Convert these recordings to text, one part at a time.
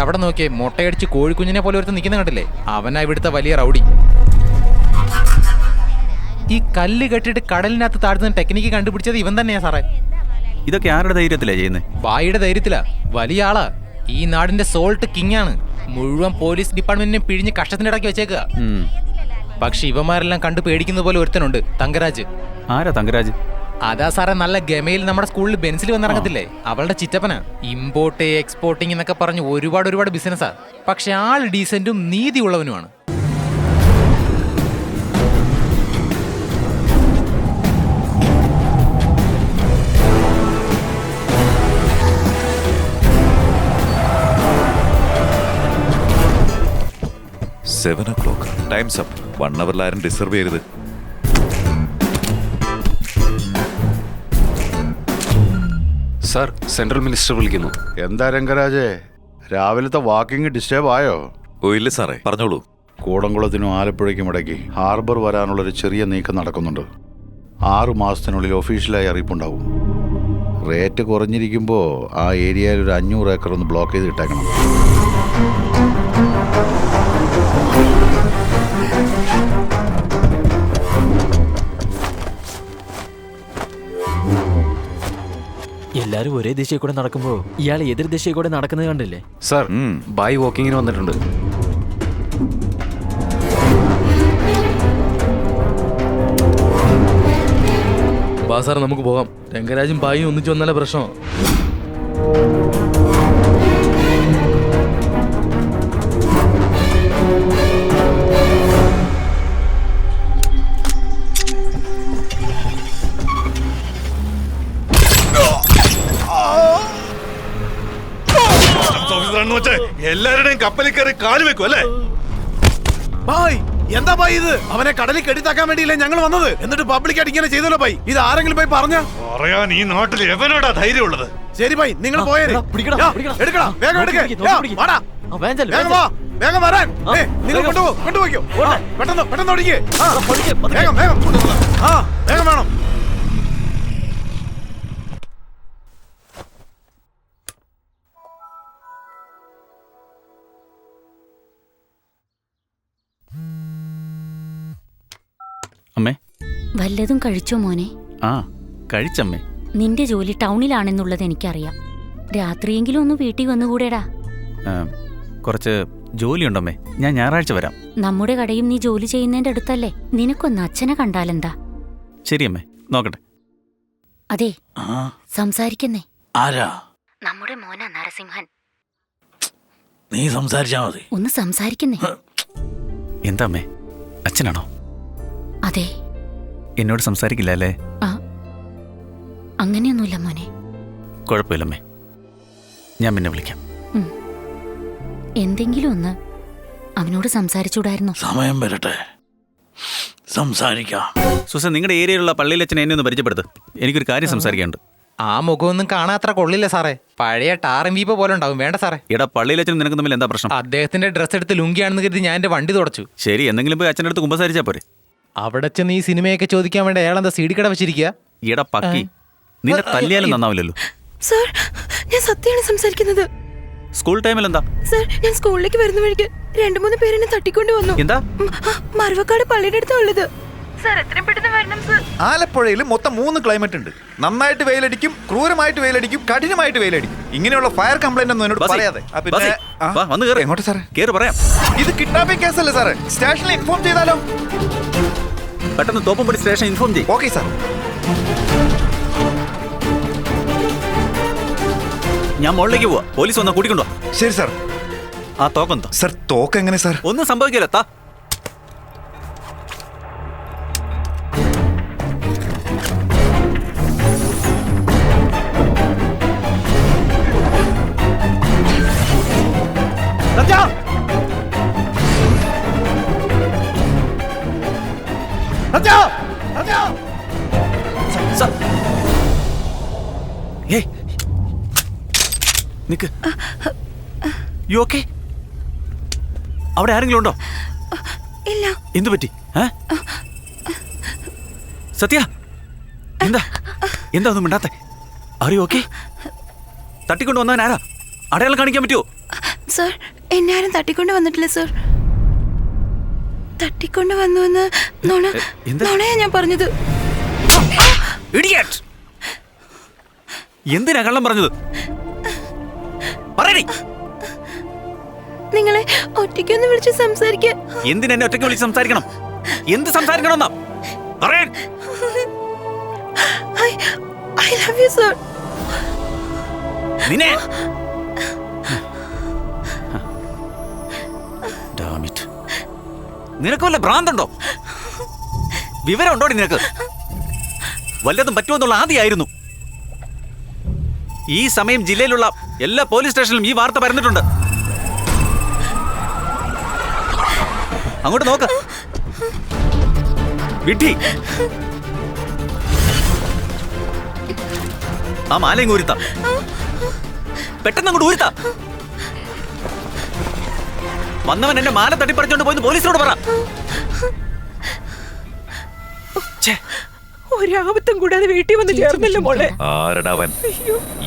അവിടെ നോക്കിയേ, മുട്ടയടിച്ച് കോഴിക്കുഞ്ഞിനെ പോലെ ഒരുത്ത് നിൽക്കുന്ന കണ്ടില്ലേ? അവനാ ഇവിടുത്തെ വലിയ റൗഡി. ഈ കല്ല് കെട്ടിട്ട് കടലിനകത്ത് താഴ്ത്തുന്ന ടെക്നിക്ക് കണ്ടുപിടിച്ചത് ഇവൻ തന്നെയാ സാറേ. ഇതൊക്കെ ആരുടെ ധൈര്യത്തിലാ ചെയ്യുന്നത്? ബായിയുടെ ധൈര്യത്തിലാ. വലിയ ആളാ. ഈ നാടിന്റെ സോൾട്ട് കിങ് ആണ്. മുഴുവൻ പോലീസ് ഡിപ്പാർട്ട്മെന്റിനെ പിഴിഞ്ഞ് കഷ്ടത്തിനിടയ്ക്ക് വെച്ചേക്കുക. പക്ഷെ ഇവന്മാരെല്ലാം കണ്ടു പേടിക്കുന്ന പോലെ ഒരുത്തനുണ്ട്, തങ്കരാജ്. ആരാ തങ്കരാജ്? അതാ സാറേ നല്ല ഗമയിൽ നമ്മുടെ സ്കൂളിൽ ബെൻസിൽ വന്നിറങ്ങത്തില്ലേ, അവളുടെ ചിറ്റപ്പനാ. ഇമ്പോർട്ട് എക്സ്പോർട്ടിങ് എന്നൊക്കെ പറഞ്ഞ് ഒരുപാട് ബിസിനസ്സാ. പക്ഷെ ആൾ ഡീസന്റും നീതിയുള്ളവനുമാണ്. Times up. 1 hour ആരും ഡിസർവ് ചെയ്യരുത്. സാർ, സെൻട്രൽ മിനിസ്റ്റർ വിളിക്കുന്നു. എന്താ രംഗരാജേ, രാവിലത്തെ വാക്കിംഗ് ഡിസ്റ്റർബ് ആയോ? ഓ ഇല്ല സാറേ, പറഞ്ഞോളൂ. കൂടംകുളത്തിനും ആലപ്പുഴയ്ക്കും ഇടയ്ക്ക് ഹാർബർ വരാനുള്ളൊരു ചെറിയ നീക്കം നടക്കുന്നുണ്ട്. 6 മാസത്തിനുള്ളിൽ ഒഫീഷ്യലായി അറിയിപ്പുണ്ടാവും. റേറ്റ് കുറഞ്ഞിരിക്കുമ്പോൾ ആ ഏരിയയിൽ ഒരു 500 ഏക്കർ ഒന്ന് ബ്ലോക്ക് ചെയ്ത് ഇട്ടേക്കണം. എല്ലാരും ഒരേ ദിശയിൽ കൂടെ നടക്കുമ്പോ ഇയാൾ എതിർ ദിശയിൽ കൂടെ നടക്കുന്നത് കണ്ടില്ലേ? സാർ, ബായ് വാക്കിങ്ങിന് വന്നിട്ടുണ്ട്. ബാ സാർ, നമുക്ക് പോകാം. രംഗരാജും ബായും ഒന്നിച്ചു വന്നാലേ പ്രശ്നം. എല്ലാവരുടെയും കപ്പലിൽ കയറി കാല് വെക്കും അല്ലേ? എന്താ ഭായി ഇത്? അവനെ കടലിൽ കെട്ടിത്താക്കാൻ വേണ്ടിയില്ലേ ഞങ്ങൾ വന്നത്? എന്നിട്ട് പബ്ലിക്കായിട്ട് ഇങ്ങനെ ചെയ്തല്ലോ ഭായി. ഇത് ആരെങ്കിലും പോയി പറഞ്ഞ പറയാൻ ഈ നാട്ടിൽ എവനോടാ ധൈര്യമുള്ളത്? ശരി ഭായി, നിങ്ങൾ പോയേ. എടുക്കണം, വേഗം എടുക്കേ. വേഗം വരാൻ നിങ്ങൾ കൊണ്ടുപോയിക്കോ. പെട്ടെന്ന് ഓടിക്കേ. വേഗം വേണം. അമ്മേ, വല്ലതും കഴിച്ചോ മോനെ? ആ കഴിച്ചമ്മേ. നിന്റെ ജോലി ടൗണിലാണെന്നുള്ളത് എനിക്കറിയാം. രാത്രിയെങ്കിലും ഒന്ന് വീട്ടിൽ വന്നുകൂടെടാ? കുറച്ച് ജോലിയുണ്ടമ്മേ, ഞാൻ ഞായറാഴ്ച വരാം. നമ്മുടെ കടയും നീ ജോലി ചെയ്യുന്നതിന്റെ അടുത്തല്ലേ? നിനക്കൊന്ന് അച്ഛനെ കണ്ടാലെന്താ? ശരിയമ്മേ, നോക്കട്ടെ. അതെ, സംസാരിക്കുന്നേ. ആരാ? നമ്മുടെ മോനാ നരസിംഹൻ. നീ സംസാരിച്ചാ മതി. ഒന്ന് സംസാരിക്കുന്നേ. എന്താ അമ്മേ, അച്ഛനാണോ? അതെ. എന്നോട് സംസാരിക്കില്ല അല്ലേ? അങ്ങനെയൊന്നുമില്ല മോനെ. കുഴപ്പമില്ലമ്മേ, ഞാൻ പിന്നെ വിളിക്കാം. എന്തെങ്കിലും ഒന്ന് അവനോട് സംസാരിച്ചൂടായിരുന്നോ? സമയം വരട്ടെ, സംസാരിക്കാം. സുസ, നിങ്ങളുടെ ഏരിയയിലുള്ള പള്ളിയിലച്ഛനെ എന്നെ ഒന്ന് പരിചയപ്പെടുത്ത്. എനിക്കൊരു കാര്യം സംസാരിക്കാനുണ്ട്. ആ മുഖമൊന്നും കാണാത്ര കൊള്ളില്ല സാറേ. പഴയ ടാറും വീപ്പ പോലെ ഉണ്ടാവും. വേണ്ട സാറേ. എടാ, പള്ളിയിലച്ഛനും നിനക്ക് തമ്മിൽ എന്താ പ്രശ്നം? അദ്ദേഹത്തിന്റെ ഡ്രസ്സ് എടുത്ത് ലുങ്കിയാണെന്ന് കരുതി ഞാൻ എന്റെ വണ്ടി തുടച്ചു. ശരി, എന്തെങ്കിലും പോയി അച്ഛൻ്റെ അടുത്ത് കുമ്പസാരിച്ചാ പോരെ? അവിടെ ചെന്ന് ഈ സിനിമയൊക്കെ ചോദിക്കാൻ വേണ്ടി അയാൾ എന്താ സീഡി കട വെച്ചിരിക്കുക? എടാ പക്കി, നിന്നെ തല്ലിയാലും നന്നാവില്ലല്ലോ. സർ, ഞാൻ സത്യമാണ് സംസാരിക്കുന്നത്. സ്കൂൾ ടൈമിൽ എന്താ? സർ, ഞാൻ സ്കൂളിലേക്ക് വരുന്ന വഴിക്ക് 2-3 പേരെന്നെ തട്ടിക്കൊണ്ട് വന്നു. എന്താ? മറവക്കാട് പള്ളിയുടെ അടുത്താ ഉള്ളത്. സർ, എത്രയും പെട്ടെന്ന് വരണം സർ. ആലപ്പുഴയിൽ മൊത്തം 3 ക്ലൈമറ്റ് ഉണ്ട്. നന്നായിട്ട് വെയിലടിക്കും, ക്രൂരമായിട്ട് വെയിലടിക്കും, കഠിനമായിട്ട് വെയിലടിക്കും. ഇങ്ങനെയുള്ള ഫയർ കംപ്ലൈന്റ് ഒന്നും എന്നോട് പറയാതെ. എങ്ങോട്ട് സാറേ? കേറി പറയാം. ഇത് കിഡ്നാപ്പിംഗ് കേസല്ലേ സാറേ? സ്റ്റേഷനിൽ ഇൻഫോം ചെയ്താലോ? പെട്ടെന്ന് തോപ്പുംപടി സ്റ്റേഷൻ ഇൻഫോം ചെയ്യും. Okay sir. ഞാൻ മുകളിലേക്ക് പോവാ. പോലീസ് വന്നാ കൂട്ടിക്കൊണ്ടോ? ശരി സാർ. ആ തോക്കെന്താ സാർ? തോക്ക് എങ്ങനെ സാർ? ഒന്നും സംഭവിക്കില്ല. താ. നിക്ക്. You okay? അവിടെ ആരെങ്കിലും ഉണ്ടോ? ഇല്ല. എന്തു പറ്റി? സത്യ, എന്താ ഒന്നും മിണ്ടാത്തെ? Are you okay? തട്ടിക്കൊണ്ട് വന്നവൻ ആരാ? അടയാളം കാണിക്കാൻ പറ്റുമോ? സർ എന്നെ ആരും തട്ടിക്കൊണ്ട് വന്നിട്ടില്ല സർ. തട്ടിക്കൊണ്ട് വന്നുവെന്ന് നുണയാ ഞാൻ പറഞ്ഞത്. എന്തിനാ കള്ളം പറഞ്ഞത്? പറയടി. നിങ്ങളെ ഒറ്റയ്ക്കൊന്ന് വിളിച്ച് സംസാരിക്കാൻ. എന്തിനാ എന്നെ ഒറ്റയ്ക്ക് വിളിച്ച് സംസാരിക്കണം? എന്ത് സംസാരിക്കണമെന്നാ പറയാൻ? I love you sir. നിന്നെ നിനക്ക് വല്ല ഭ്രാന്തുണ്ടോ? വിവരം ഉണ്ടോടി നിനക്ക്? വല്ലതും പറ്റുമെന്നുള്ള ആദ്യമായിരുന്നു. ഈ സമയം ജില്ലയിലുള്ള എല്ലാ പോലീസ് സ്റ്റേഷനിലും ഈ വാർത്ത പരന്നിട്ടുണ്ട്. അങ്ങോട്ട് നോക്ക്. വിട്ടി ആ മാലയും ഊരിത്ത. പെട്ടെന്ന് അങ്ങോട്ട് ഊരിത്ത. വന്നവൻ എന്റെ മാല തട്ടിപ്പറിച്ചോണ്ട് പോയി പോലീസിനോട് പറ. ഒരാപത്തും കൂടാതെ വീട്ടിൽ വന്ന് ചേർന്നല്ലോ മോളെ. ആരടവൻ?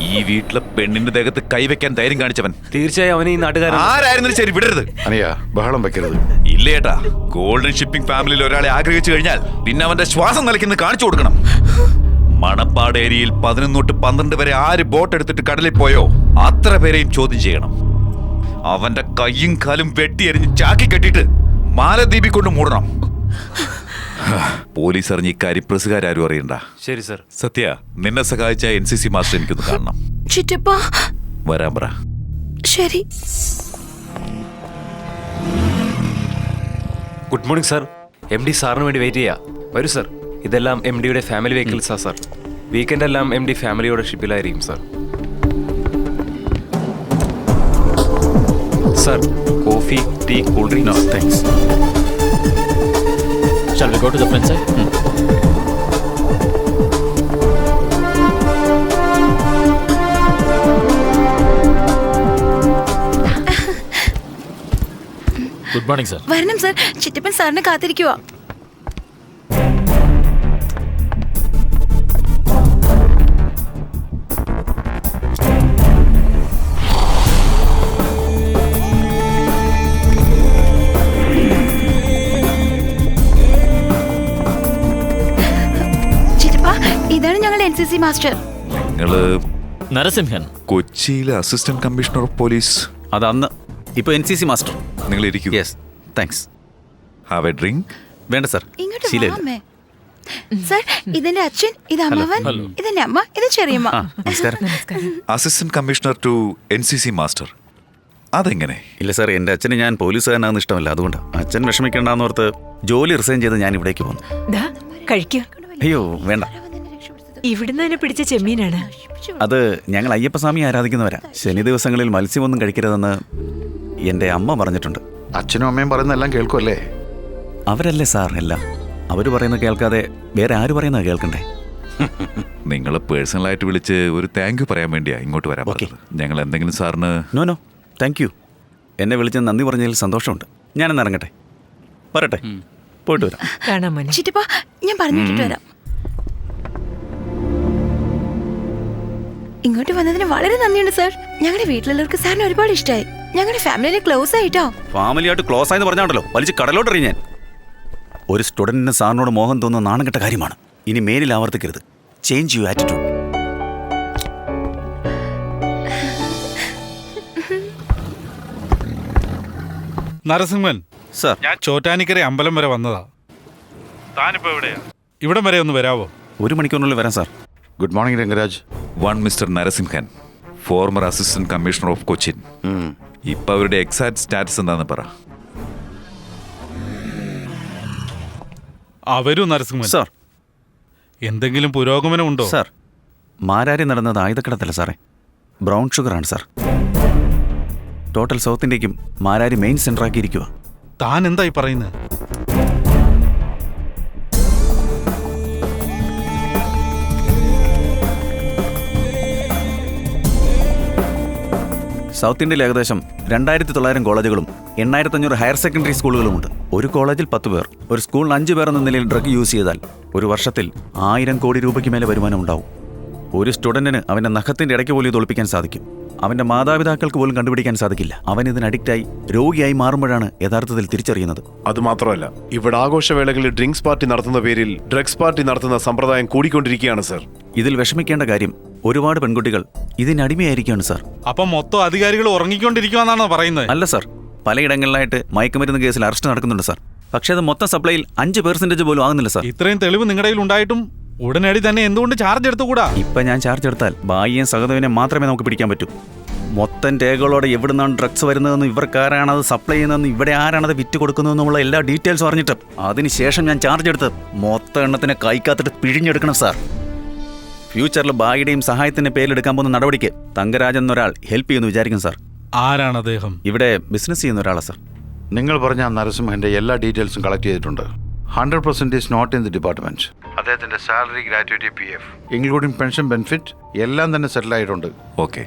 ഈ വീട്ടിലെ പെണ്ണിന്റെ ദേഹത്ത് കൈവയ്ക്കാൻ ധൈര്യം കാണിച്ചവൻ. തീർച്ചയായും അവനെ ഈ നാട്ടുകാരൻ ആരായിരുന്നാലും ശരി വിടരുത്. അനിയാ ബഹളം വെക്കരുത്. ഇല്ലേട്ടാ, ഗോൾഡൻ ഷിപ്പിംഗ് ഫാമിലിയിൽ ഒരാളെ ആഗ്രഹിച്ചു കഴിഞ്ഞാൽ പിന്നെ അവന്റെ ശ്വാസം നിലയ്ക്കുന്ന കാണിച്ചു കൊടുക്കണം. മണപ്പാട് ഏരിയയിൽ 11 തൊട്ട് 12 വരെ ആര് ബോട്ട് എടുത്തിട്ട് കടലിൽ പോയോ അത്ര പേരെയും ചോദ്യം ചെയ്യണം. അവന്റെ കയ്യും കാലും വെട്ടിയെറിഞ്ഞ് ചാക്കി കെട്ടിയിട്ട് മാലദ്വീപിൽ കൊണ്ട് മൂടണം. പോലീസ് അറിഞ്ഞ ഇക്കാര്യം പ്രസുകാരും അറിയണ്ട. ശരി സർ. സത്യ, നിന്നെ സഹായിച്ച NCC മാസ്റ്റർ എനിക്കൊന്ന് കാണണം. ചിറ്റപ്പ വരാൻ പറ. ശരി. Good morning sir. MD സാറിന് വേണ്ടി വെയിറ്റ് ചെയ്യാ. വരൂ സർ. ഇതെല്ലാം MDയുടെ ഫാമിലി വെഹിക്കിൾസാ സർ. വീക്കെൻഡ് എല്ലാം MD ഫാമിലിയോടെ ഷിപ്പിലായിരിക്കും sir. Sir, coffee, tea, cool drinks. Thanks. Shall we go to the front side? Good morning, sir. വരണം സർ. ചിറ്റപ്പൻ സാറിനെ കാത്തിരിക്കുവാ. ഇതാണ് ഞങ്ങളുടെ NCC മാസ്റ്റർ. നിങ്ങള് നരസിംഹൻ, കൊച്ചിയിലെ അസിസ്റ്റന്റ് കമ്മീഷണർ ഓഫ് പോലീസ്. അതന്ന്. ഇപ്പൊ NCC മാസ്റ്റർ. നിങ്ങൾ ഇരിക്കൂ. Yes, thanks. Have A drink? വേണ്ട സർ, ഇങ്ങോട്ട് ശീലമില്ല. വാമേ. സർ, ഇതെന്റെ അച്ഛൻ, ഇത് അമ്മവൻ, ഇതെന്റെ അമ്മ, ഇത് ചെറിയമ്മ. നമസ്കാരം. Assistant commissioner to NCC master. അതെങ്ങനെ? ഇല്ല സാർ, എൻ്റെ അച്ഛന് ഞാൻ പോലീസുകാരനാണെന്ന് ഇഷ്ടമല്ല. അതുകൊണ്ട് അച്ഛൻ വിഷമിക്കേണ്ടെന്നോർത്ത് ജോലി റിസൈൻ ചെയ്ത് ഞാൻ ഇവിടേക്ക് പോന്നു. കഴിക്കൂ. അയ്യോ വേണ്ട. ഇവിടുന്ന് തന്നെ പിടിച്ച ചെമ്മീനാണ്. അത് ഞങ്ങൾ അയ്യപ്പസ്വാമി ആരാധിക്കുന്നവരാ. ശനി ദിവസങ്ങളിൽ മത്സ്യമൊന്നും കഴിക്കരുതെന്ന് എൻ്റെ അമ്മ പറഞ്ഞിട്ടുണ്ട്. അച്ഛനും അമ്മയും പറയുന്നതെല്ലാം കേൾക്കുമല്ലേ? അവരല്ലേ സാർ എല്ലാം. അവർ പറയുന്നത് കേൾക്കാതെ വേറെ ആര് പറയുന്നത് കേൾക്കണ്ടേ? നിങ്ങൾ പേഴ്സണലായിട്ട് വിളിച്ച് ഒരു താങ്ക് യു പറയാൻ വേണ്ടിയാ ഇങ്ങോട്ട് വരാൻ പറ്റില്ല. ഞങ്ങൾ എന്തെങ്കിലും സാറിന്? No thank you. എന്നെ വിളിച്ച് നന്ദി പറഞ്ഞതിൽ സന്തോഷമുണ്ട്. ഞാനെന്ന് ഇറങ്ങട്ടെ. പറയട്ടെ, പോയിട്ട് വരാം. ചിറ്റപ്പ, ഞാൻ പറഞ്ഞിട്ട് വരാം. ഇങ്ങോട്ട് വന്നതിന് വളരെ നന്ദിയുണ്ട് സാർ. ഞങ്ങളുടെ വീട്ടിലുള്ളവർക്ക് സാറിന് ഒരുപാട് ഇഷ്ടമായി. ഞങ്ങളുടെ ഫാമിലിനെ ക്ലോസ് ആയിട്ടോ. ഫാമിലിയായിട്ട് ക്ലോസ് ആയെന്ന് പറഞ്ഞാണ്ടല്ലോ വലിച്ച് കടലോട്ട് എറിയാൻ. ഒരു സ്റ്റുഡന്റിന് സാറിനോട് മോഹം തോന്നുന്ന നാണംകെട്ട കാര്യമാണ്. ഇനി മേലിൽ ആവർത്തിക്കരുത്. Change you attitude. Narasimhan sir, ഞാൻ ചോറ്റാനിക്കര അമ്പലം വരെ വന്നതാ. താനിപ്പോ എവിടെയാ? ഇവിടം വരെ ഒന്ന് വരാവോ? 1 മണിക്കൂറിനുള്ളിൽ വരാം sir. Good morning Rangaraj. One mister Narasimhan, former assistant commissioner of Cochin. ഇപ്പൊ അവരുടെ എക്സാക്ട് സ്റ്റാറ്റസ് എന്താന്ന് പറ. വരൂ നരസിംഹൻ. സാർ, എന്തെങ്കിലും പുരോഗമനം ഉണ്ടോ? സാർ, മാരാരി നടന്നത് ആയുധക്കടത്തല്ല സാറേ, ബ്രൗൺ ഷുഗറാണ് സാർ. ടോട്ടൽ സൗത്ത് ഇന്ത്യക്കും മാരാരി മെയിൻ സെന്റർ ആക്കിയിരിക്കുക. താൻ എന്തായി പറയുന്നത്? സൗത്ത് ഇന്ത്യയിൽ ഏകദേശം 2900 കോളേജുകളും 8500 ഹയർ സെക്കൻഡറി സ്കൂളുകളുമുണ്ട്. ഒരു കോളേജിൽ 10 പേർ, ഒരു സ്കൂളിൽ 5 പേർ എന്ന നിലയിൽ ഡ്രഗ് യൂസ് ചെയ്താൽ ഒരു വർഷത്തിൽ 1000 കോടി രൂപയ്ക്ക് മേലെ വരുമാനം ഉണ്ടാവും. ഒരു സ്റ്റുഡന്റിന് അവന്റെ നഖത്തിന്റെ ഇടയ്ക്ക് പോലും ഇത് ഒളിപ്പിക്കാൻ സാധിക്കും. അവന്റെ മാതാപിതാക്കൾക്ക് പോലും കണ്ടുപിടിക്കാൻ സാധിക്കില്ല. അവൻ ഇതിന് അഡിക്റ്റായി രോഗിയായി മാറുമ്പോഴാണ് യഥാർത്ഥത്തിൽ തിരിച്ചറിയുന്നത്. അതുമാത്രമല്ല, ഇവിടെ ആഘോഷവേളകളിൽ ഡ്രിങ്ക്സ് പാർട്ടി നടത്തുന്ന പേരിൽ ഡ്രഗ്സ് പാർട്ടി നടത്തുന്ന സമ്പ്രദായം കൂടിക്കൊണ്ടിരിക്കുകയാണ് സർ. ഇതിൽ വിഷമിക്കേണ്ട കാര്യം ഒരുപാട് പെൺകുട്ടികൾ ഇതിനടിമയായിരിക്കുകയാണ് സാർ. അപ്പം മൊത്തം അധികാരികൾ ഉറങ്ങിക്കൊണ്ടിരിക്കുവാന്നാണോ പറയുന്നത്? അല്ല സാർ, പലയിടങ്ങളിലായിട്ട് മയക്കുമരുന്ന് കേസിൽ അറസ്റ്റ് നടക്കുന്നുണ്ട് സാർ. പക്ഷേ അത് മൊത്തം സപ്ലൈയിൽ 5% പോലും ആകുന്നില്ല സാർ. ഇത്രയും തെളിവ് നിങ്ങളുടെ കയ്യിൽ ഉണ്ടായിട്ടും ഉടനടി തന്നെ എന്തുകൊണ്ട് ചാർജ് എടുത്തുകൂടാ? ഇപ്പൊ ഞാൻ ചാർജ് എടുത്താൽ ബായിയും സഹദേവനെ മാത്രമേ നമുക്ക് പിടിക്കാൻ പറ്റൂ. മൊത്തം രേഖകളോടെ എവിടുന്നാണ് ഡ്രഗ്സ് വരുന്നതെന്നും ഇവർക്കാരാണത് സപ്ലൈ ചെയ്യുന്നതെന്നും ഇവിടെ ആരാണത് വിറ്റ് കൊടുക്കുന്നതെന്നുള്ള എല്ലാ ഡീറ്റെയിൽസും അറിഞ്ഞിട്ട് അതിനുശേഷം ഞാൻ ചാർജ് എടുത്ത് മൊത്തം എണ്ണത്തിനെ കൈക്കാത്തിട്ട് പിഴിഞ്ഞെടുക്കണം സാർ. ഫ്യൂച്ചറിൽ ബായിയുടെയും സഹായത്തിന്റെ പേരിലെടുക്കാൻ പോകുന്ന നടപടിക്ക് തങ്കരാജൻ എന്നൊരാൾ ഹെൽപ്പ് ചെയ്യുമെന്ന് വിചാരിക്കും സാർ. ആരാണ് അദ്ദേഹം? ഇവിടെ ബിസിനസ് ചെയ്യുന്ന ഒരാളാണ് സാർ. നിങ്ങൾ പറഞ്ഞ നരസിംഹന്റെ എല്ലാ ഡീറ്റെയിൽസും കളക്ട് ചെയ്തിട്ടുണ്ട്. 100% is not in the department. അദ്ദേഹത്തിന്റെ salary, gratuity, PF including pension benefit എല്ലാം തന്നെ സെറ്റിൽ ആയിട്ടുണ്ട്. ഓക്കെ.